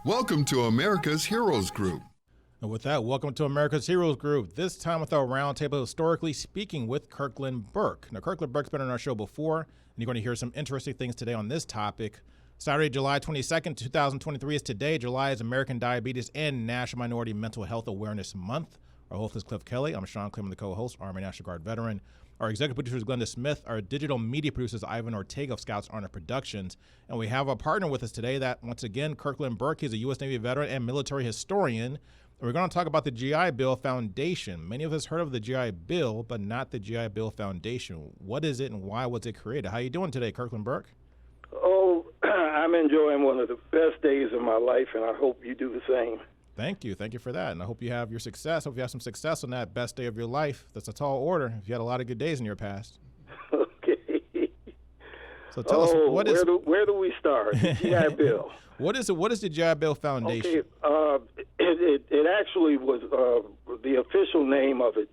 Welcome to America's Heroes Group. And with that, welcome to America's Heroes Group. This time with our roundtable, historically speaking, with Kirkland Burke. Now, Kirkland Burke's been on our show before, and you're going to hear some interesting things today on this topic. Saturday, July 22nd, 2023 is today. July is American Diabetes and National Minority Mental Health Awareness Month. Our host is Cliff Kelley. I'm Sean Claiborne, the co-host, Army National Guard veteran. Our executive producer is Glenda Smith. Our digital media producer is Ivan Ortega of Scouts Honor Productions. And we have a partner with us today that, once again, Kirkland Burke. He's a U.S. Navy veteran and military historian. And we're going to talk about the GI Bill Foundation. Many of us heard of the GI Bill, but not the GI Bill Foundation. What is it and why was it created? How are you doing today, Kirkland Burke? Oh, I'm enjoying one of the best days of my life, and I hope you do the same. Thank you. Thank you for that. And I hope you have your success. Hope you have some success on that best day of your life. That's a tall order if you had a lot of good days in your past. Okay. So tell us, where do we start? The GI Bill. What is it? What is the GI Bill Foundation? Okay. It actually was, the official name of it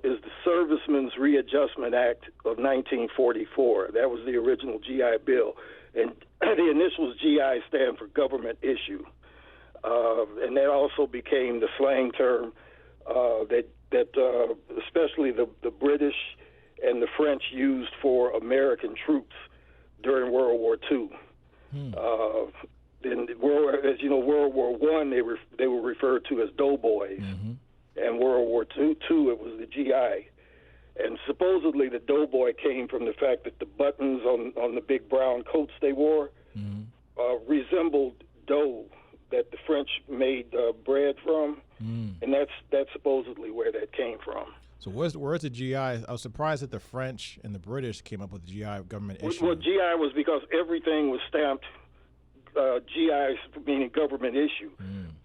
is the Servicemen's Readjustment Act of 1944. That was the original GI Bill. And the initials GI stand for government issue. And that also became the slang term that especially the British and the French used for American troops during World War II. Then as you know, World War I they were referred to as doughboys, and World War II it was the GI. And supposedly the doughboy came from the fact that the buttons on the big brown coats they wore resembled dough that the French made bread from, and that's supposedly where that came from. So where's the GI? I was surprised that the French and the British came up with the GI government issue. Well, GI was because everything was stamped GI, meaning government issue.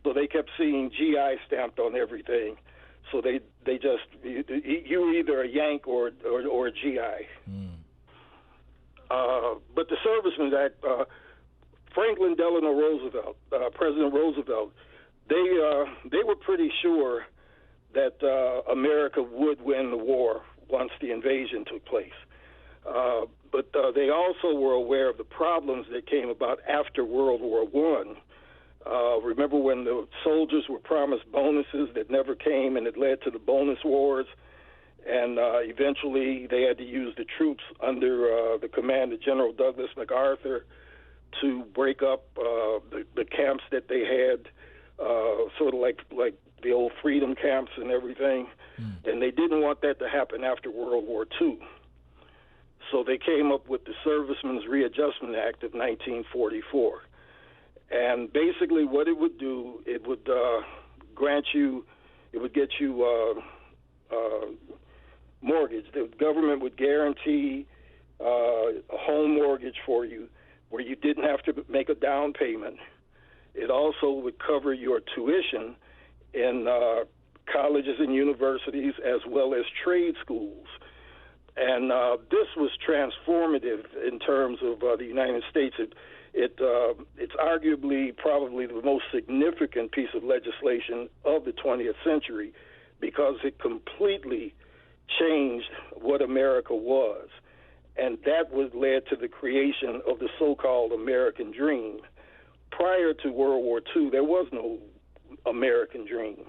So they kept seeing GI stamped on everything. So they just, you were either a Yank or a GI. But the Servicemen's Act, Franklin Delano Roosevelt, President Roosevelt, they were pretty sure that America would win the war once the invasion took place. But they also were aware of the problems that came about after World War I. Remember when the soldiers were promised bonuses that never came, and it led to the bonus wars, and eventually they had to use the troops under the command of General Douglas MacArthur to break up the camps that they had, sort of like the old freedom camps and everything. And they didn't want that to happen after World War II. So they came up with the Servicemen's Readjustment Act of 1944. And basically what it would do, it would get you mortgage. The government would guarantee a home mortgage for you where you didn't have to make a down payment. It also would cover your tuition in colleges and universities as well as trade schools. And this was transformative in terms of the United States. It's arguably probably the most significant piece of legislation of the 20th century because it completely changed what America was. And that led to the creation of the so-called American dream. Prior to World War II, there was no American dream.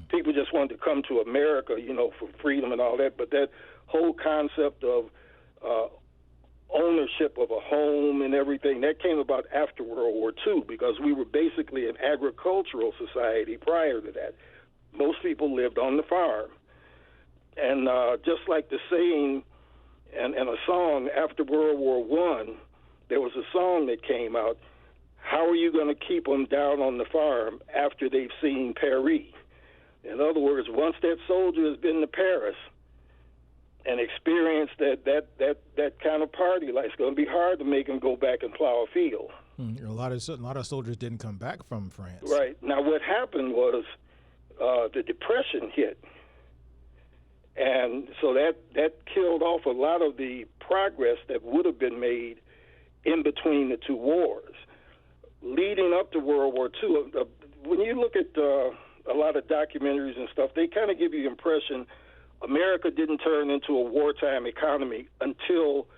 People just wanted to come to America, for freedom and all that, but that whole concept of ownership of a home and everything, that came about after World War II because we were basically an agricultural society prior to that. Most people lived on the farm. And just like the saying and a song after World War I, there was a song that came out, how are you going to keep them down on the farm after they've seen Paris? In other words, once that soldier has been to Paris and experienced that kind of party life, it's going to be hard to make him go back and plow a field. A lot of soldiers didn't come back from France. Right. Now, what happened was the Depression hit. And so that killed off a lot of the progress that would have been made in between the two wars. Leading up to World War II, when you look at a lot of documentaries and stuff, they kind of give you the impression America didn't turn into a wartime economy until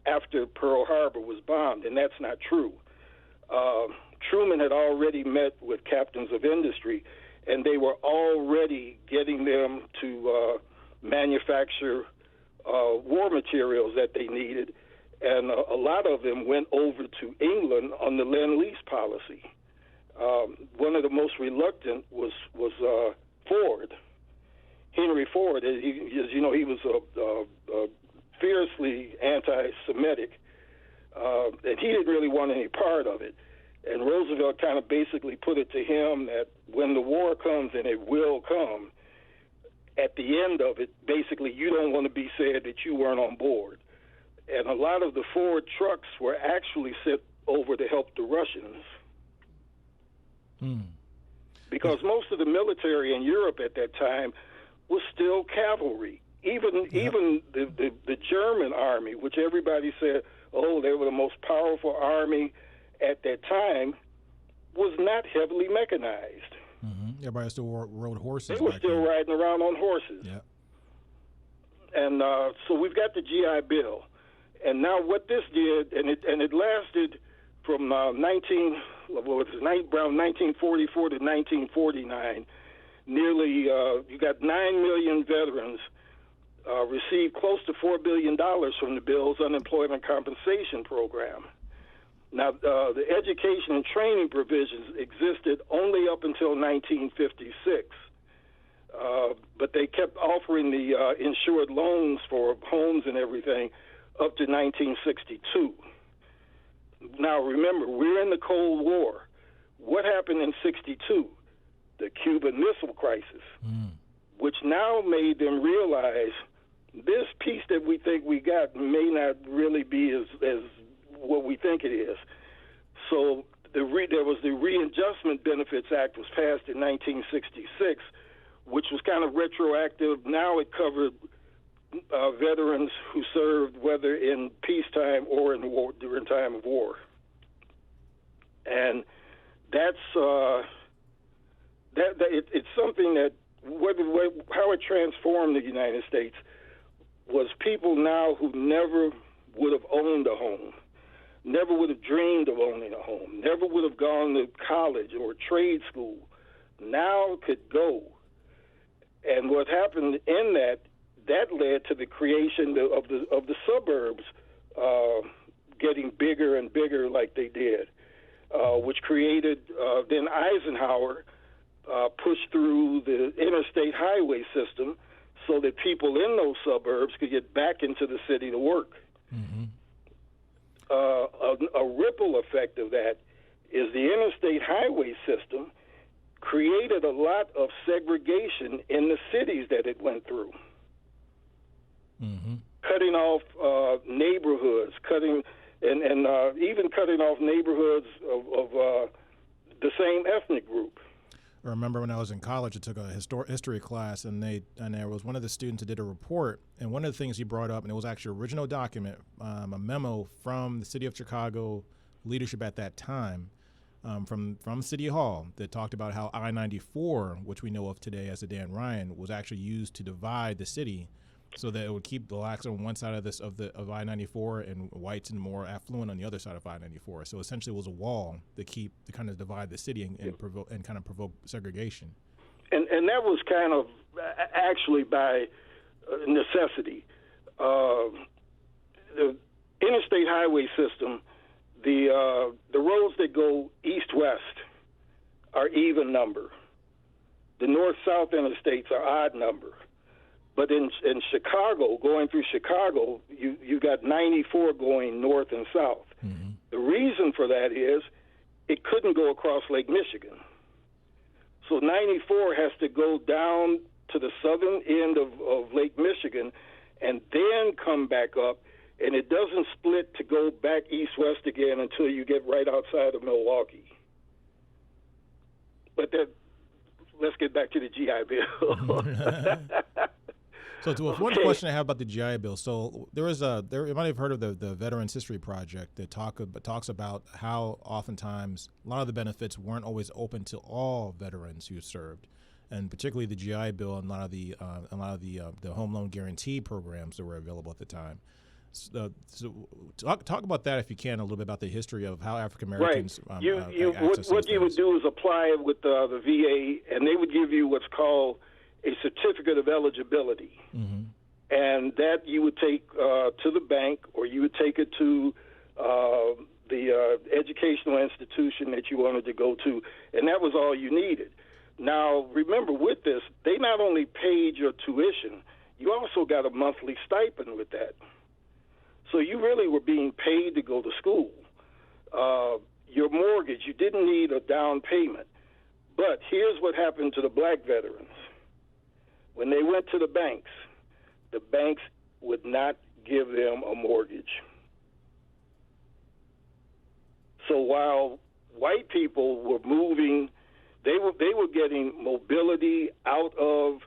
after Pearl Harbor was bombed, and that's not true. Truman Truman had already met with captains of industry, and they were already getting them to manufacture war materials that they needed, and a lot of them went over to England on the Lend-Lease policy. One of the most reluctant was Ford, Henry Ford. As you know, he was a fiercely anti-Semitic, and he didn't really want any part of it. And Roosevelt kind of basically put it to him that when the war comes, and it will come, at the end of it, basically you don't want to be said that you weren't on board. And a lot of the Ford trucks were actually sent over to help the Russians. Because most of the military in Europe at that time was still cavalry. Even the German army, which everybody said, oh, they were the most powerful army at that time, was not heavily mechanized. Everybody still rode horses. They were still riding around on horses. Yeah. And so we've got the GI Bill. And now what this did, and it lasted from around 1944 to 1949, nearly, you got 9 million veterans received close to $4 billion from the bill's unemployment compensation program. Now, the education and training provisions existed only up until 1956, but they kept offering the insured loans for homes and everything up to 1962. Now, remember, we're in the Cold War. What happened in 62? The Cuban Missile Crisis, which now made them realize this peace that we think we got may not really be as what we think it is. So there was the Readjustment Benefits Act was passed in 1966, which was kind of retroactive. Now it covered veterans who served whether in peacetime or in war, during time of war. And that's it's something that how it transformed the United States was people now who never would have owned a home, never would have dreamed of owning a home, never would have gone to college or trade school, now could go. And what happened in that led to the creation of the suburbs getting bigger and bigger like they did, which created, then Eisenhower pushed through the interstate highway system so that people in those suburbs could get back into the city to work. A ripple effect of that is the interstate highway system created a lot of segregation in the cities that it went through. Cutting off neighborhoods, even cutting off neighborhoods of the same ethnic group. I remember when I was in college, I took a history class, and there was one of the students that did a report, and one of the things he brought up, and it was actually an original document, a memo from the city of Chicago leadership at that time, from City Hall, that talked about how I-94, which we know of today as the Dan Ryan, was actually used to divide the city, so that it would keep blacks on one side of I-94 and whites and more affluent on the other side of I-94. So essentially, it was a wall to kind of divide the city and kind of provoke segregation. And that was kind of actually by necessity. The interstate highway system, the roads that go east-west are even number. The north-south interstates are odd number. But in Chicago, going through Chicago, you got 94 going north and south. The reason for that is it couldn't go across Lake Michigan. So 94 has to go down to the southern end of Lake Michigan and then come back up, and it doesn't split to go back east-west again until you get right outside of Milwaukee. But let's get back to the GI Bill. So one question I have about the GI Bill. So you might have heard of the Veterans History Project that talks about how oftentimes a lot of the benefits weren't always open to all veterans who served, and particularly the GI Bill and a lot of the home loan guarantee programs that were available at the time. So talk about that if you can, a little bit about the history of how African Americans. Right. What you would do is apply with the VA, and they would give you what's called a certificate of eligibility, and that you would take to the bank, or you would take it to the educational institution that you wanted to go to, and that was all you needed. Now, remember, with this, they not only paid your tuition, you also got a monthly stipend with that. So you really were being paid to go to school. Your mortgage, you didn't need a down payment. But here's what happened to the black veterans. When they went to the banks would not give them a mortgage. So while white people were moving, they were getting mobility out of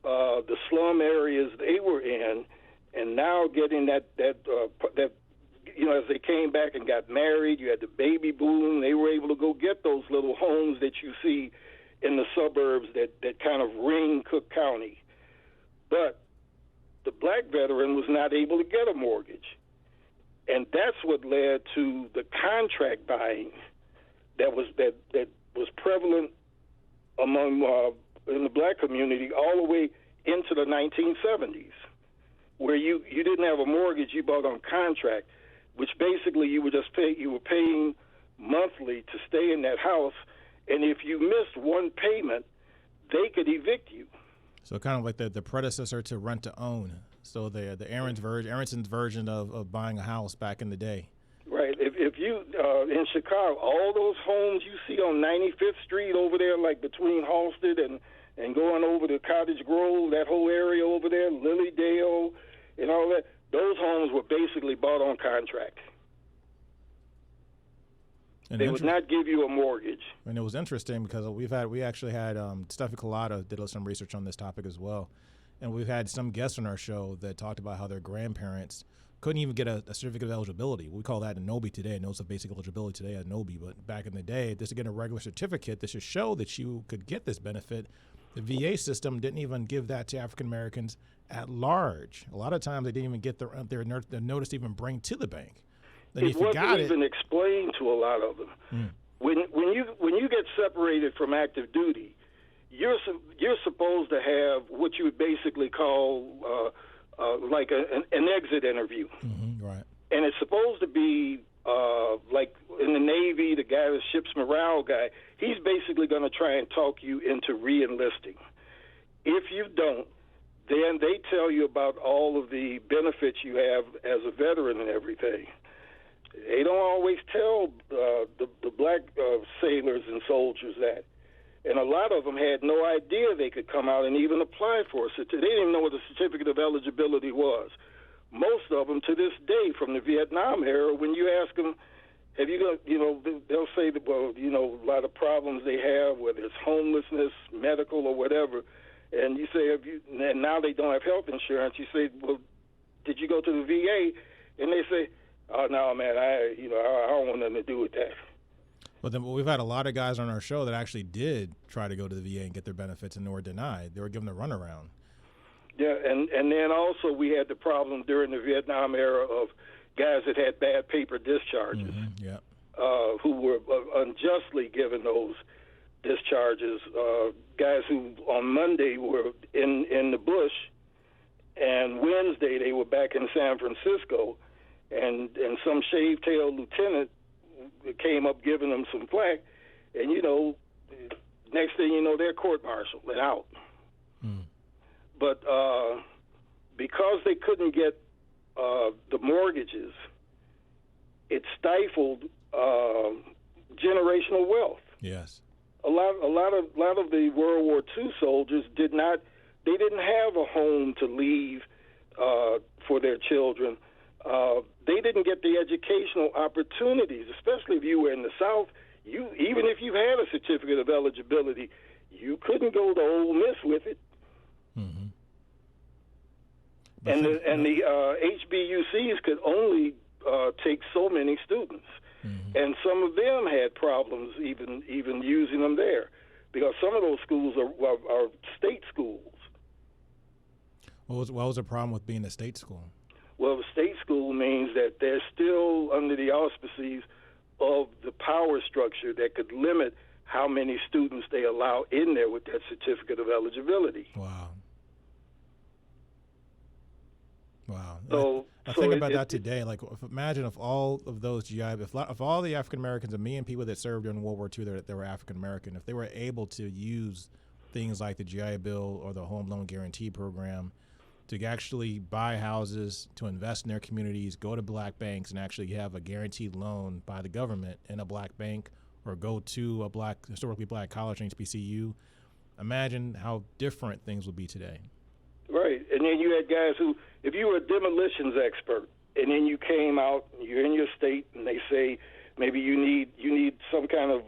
the slum areas they were in, and now getting that as they came back and got married, you had the baby boom. They were able to go get those little homes that you see in the suburbs that kind of ring Cook County. But the black veteran was not able to get a mortgage. And that's what led to the contract buying that was prevalent among in the black community all the way into the 1970s, where you didn't have a mortgage, you bought on contract, which basically you were paying monthly to stay in that house, and if you missed one payment, they could evict you. So kind of like the predecessor to rent to own. So the Aronson's version of buying a house back in the day. Right. If you in Chicago, all those homes you see on 95th Street over there, like between Halsted and going over to Cottage Grove, that whole area over there, Lilydale, and all that, those homes were basically bought on contract. And they would not give you a mortgage. And it was interesting because we actually had Steffi Collada did some research on this topic as well. And we've had some guests on our show that talked about how their grandparents couldn't even get a certificate of eligibility. We call that a NOBI today, a Notice of Basic Eligibility today, a NOBI. But back in the day, just to get a regular certificate that should show that you could get this benefit, the VA system didn't even give that to African Americans at large. A lot of times they didn't even get their notice to even bring to the bank. Then it wasn't even explained to a lot of them. When you get separated from active duty, you're supposed to have what you would basically call like an exit interview. Right. And it's supposed to be like in the Navy, the guy, the ship's morale guy, he's basically going to try and talk you into re-enlisting. If you don't, then they tell you about all of the benefits you have as a veteran and everything. They don't always tell the black sailors and soldiers that. And a lot of them had no idea they could come out and even apply for it. They didn't even know what a certificate of eligibility was. Most of them to this day from the Vietnam era, when you ask them, have you got, they'll say that, well, a lot of problems they have, whether it's homelessness, medical, or whatever. And you say, and now they don't have health insurance. You say, well, did you go to the VA? And they say, oh, no, man, I don't want nothing to do with that. Well, then we've had a lot of guys on our show that actually did try to go to the VA and get their benefits and were denied. They were given a runaround. Yeah, and then also we had the problem during the Vietnam era of guys that had bad paper discharges, who were unjustly given those discharges. Guys who on Monday were in the bush, and Wednesday they were back in San Francisco, and some shaved-tailed lieutenant came up giving them some flack, and next thing you know, they're court-martialed and out. But because they couldn't get the mortgages, it stifled generational wealth. Yes, a lot of the World War II soldiers didn't have a home to leave for their children. They didn't get the educational opportunities, especially if you were in the South. Even if you had a certificate of eligibility, you couldn't go to Ole Miss with it. And the HBUCs could only take so many students, and some of them had problems even using them there, because some of those schools are state schools. What was the problem with being a state school? Well, the state school means that they're still under the auspices of the power structure that could limit how many students they allow in there with that certificate of eligibility. Wow. Wow. So I think about that today. Like, imagine if all of those GI, if all the African Americans and me and people that served during World War II that were African American, if they were able to use things like the GI Bill or the Home Loan Guarantee Program to actually buy houses, to invest in their communities, go to black banks and actually have a guaranteed loan by the government in a black bank, or go to a historically black college, HBCU, imagine how different things would be today. Right, and then you had guys who, if you were a demolitions expert, and then you came out, you're in your state, and they say maybe you need some kind of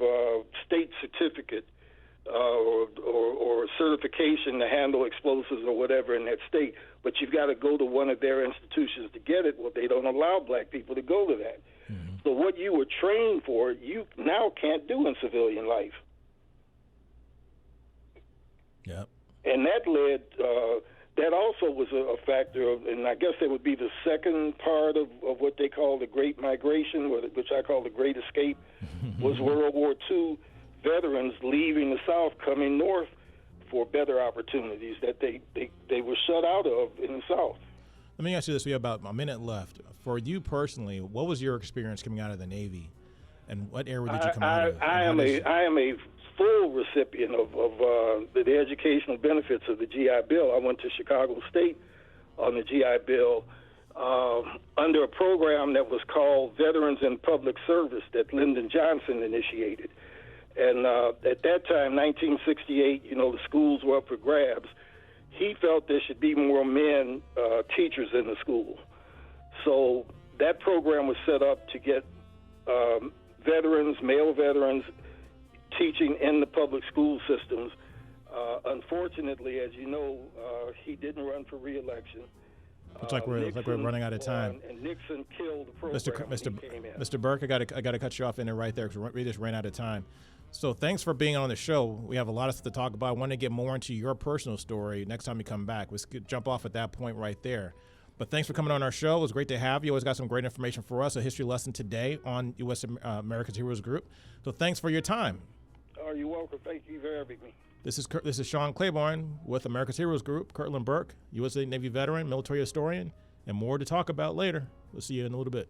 state certificate or certification to handle explosives or whatever in that state, but you've got to go to one of their institutions to get it. Well, they don't allow black people to go to that. Mm-hmm. So what you were trained for, you now can't do in civilian life. Yep. And that led, that also was a factor of, and I guess that would be the second part of what they call the Great Migration, which I call the Great Escape, was World War II veterans leaving the South, coming north for better opportunities that they were shut out of in the South. Let me ask you this. We have about a minute left. For you personally, what was your experience coming out of the Navy, and what area did you come out of? I am a full recipient of the educational benefits of the GI Bill. I went to Chicago State on the GI Bill under a program that was called Veterans in Public Service that Lyndon Johnson initiated. And at that time, 1968, the schools were up for grabs. He felt there should be more men teachers in the school. So that program was set up to get veterans, male veterans, teaching in the public school systems. Unfortunately, as you know, he didn't run for re-election. Looks like we're running out of time. And Nixon killed the program. Mr. Burke, I got to cut you off in there right there because we just ran out of time. So thanks for being on the show. We have a lot of stuff to talk about. I want to get more into your personal story next time you come back. Let's jump off at that point right there. But thanks for coming on our show. It was great to have you. Always got some great information for us, a history lesson today on U.S. America's Heroes Group. So thanks for your time. Oh, you're welcome. Thank you for having me. This is Sean Claiborne with America's Heroes Group, Kirkland Burke, U.S. Navy veteran, military historian, and more to talk about later. We'll see you in a little bit.